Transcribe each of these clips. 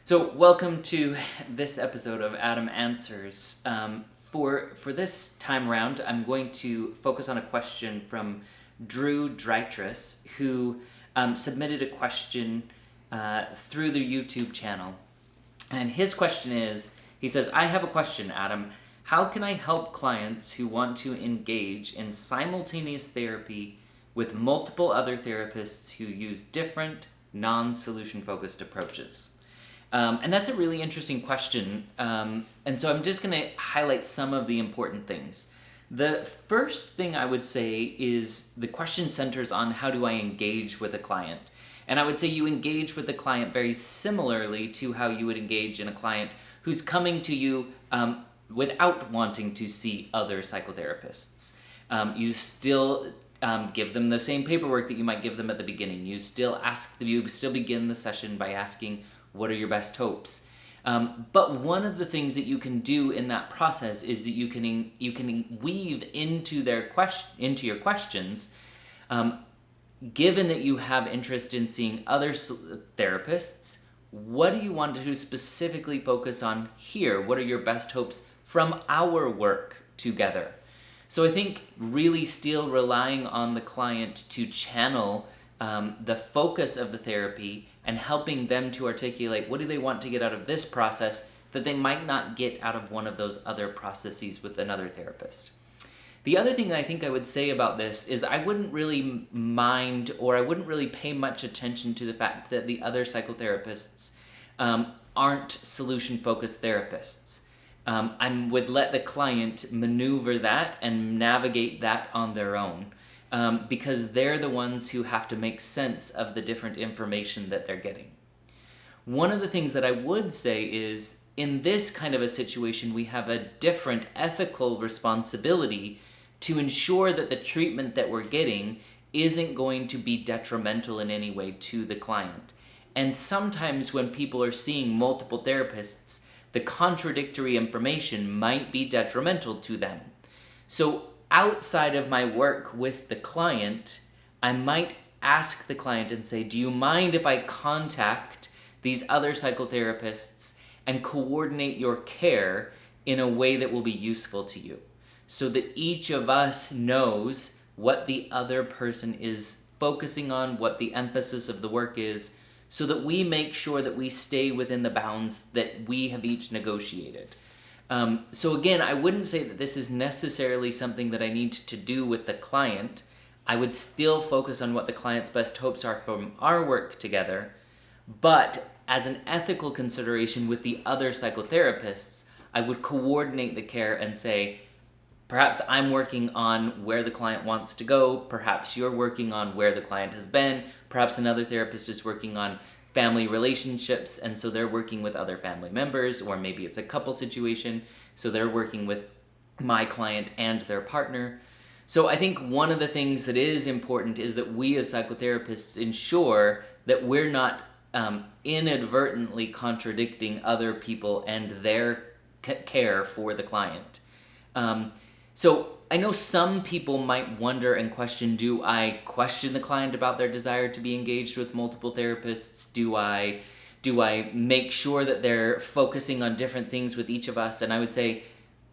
So welcome to this episode of Adam Answers. For this time around, I'm going to focus on a question from Drew Datrys, who submitted a question through the YouTube channel. And his question is, he says, I have a question, Adam. How can I help clients who want to engage in simultaneous therapy with multiple other therapists who use different, non-solution focused approaches? And that's a really interesting question. And so I'm just going to highlight some of the important things. The first thing I would say is the question centers on how do I engage with a client. And I would say you engage with the client very similarly to how you would engage in a client who's coming to you without wanting to see other psychotherapists. You still give them the same paperwork that you might give them at the beginning. You still begin the session by asking, what are your best hopes? But one of the things that you can do in that process is that you can weave into your questions. Given that you have interest in seeing other therapists, what do you want to specifically focus on here? What are your best hopes from our work together? So I think really still relying on the client to channel the focus of the therapy and helping them to articulate what do they want to get out of this process that they might not get out of one of those other processes with another therapist. The other thing that I think I would say about this is I wouldn't really mind, or I wouldn't really pay much attention to the fact that the other psychotherapists aren't solution-focused therapists. I would let the client maneuver that and navigate that on their own. Because they're the ones who have to make sense of the different information that they're getting. One of the things that I would say is, in this kind of a situation, we have a different ethical responsibility to ensure that the treatment that we're getting isn't going to be detrimental in any way to the client. And sometimes when people are seeing multiple therapists, the contradictory information might be detrimental to them. So outside of my work with the client, I might ask the client and say, do you mind if I contact these other psychotherapists and coordinate your care in a way that will be useful to you? So that each of us knows what the other person is focusing on, what the emphasis of the work is, so that we make sure that we stay within the bounds that we have each negotiated. So again, I wouldn't say that this is necessarily something that I need to do with the client. I would still focus on what the client's best hopes are from our work together. But as an ethical consideration with the other psychotherapists, I would coordinate the care and say, perhaps I'm working on where the client wants to go. Perhaps you're working on where the client has been. Perhaps another therapist is working on family relationships, and so they're working with other family members, or maybe it's a couple situation, so they're working with my client and their partner. So I think one of the things that is important is that we as psychotherapists ensure that we're not inadvertently contradicting other people and their care for the client. So I know some people might wonder and question, do I question the client about their desire to be engaged with multiple therapists? Do I make sure that they're focusing on different things with each of us? And I would say,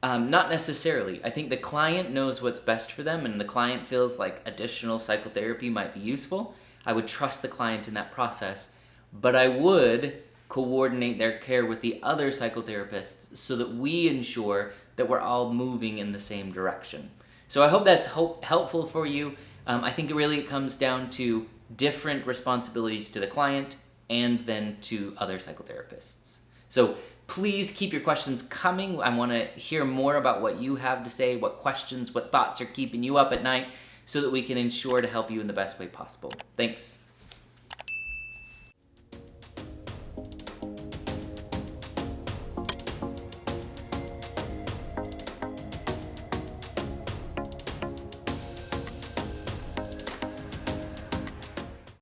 not necessarily. I think the client knows what's best for them, and the client feels like additional psychotherapy might be useful. I would trust the client in that process, but I would coordinate their care with the other psychotherapists so that we ensure that we're all moving in the same direction. So I hope that's helpful for you. I think it comes down to different responsibilities to the client and then to other psychotherapists. So please keep your questions coming. I want to hear more about what you have to say, what questions, what thoughts are keeping you up at night, so that we can ensure to help you in the best way possible. Thanks.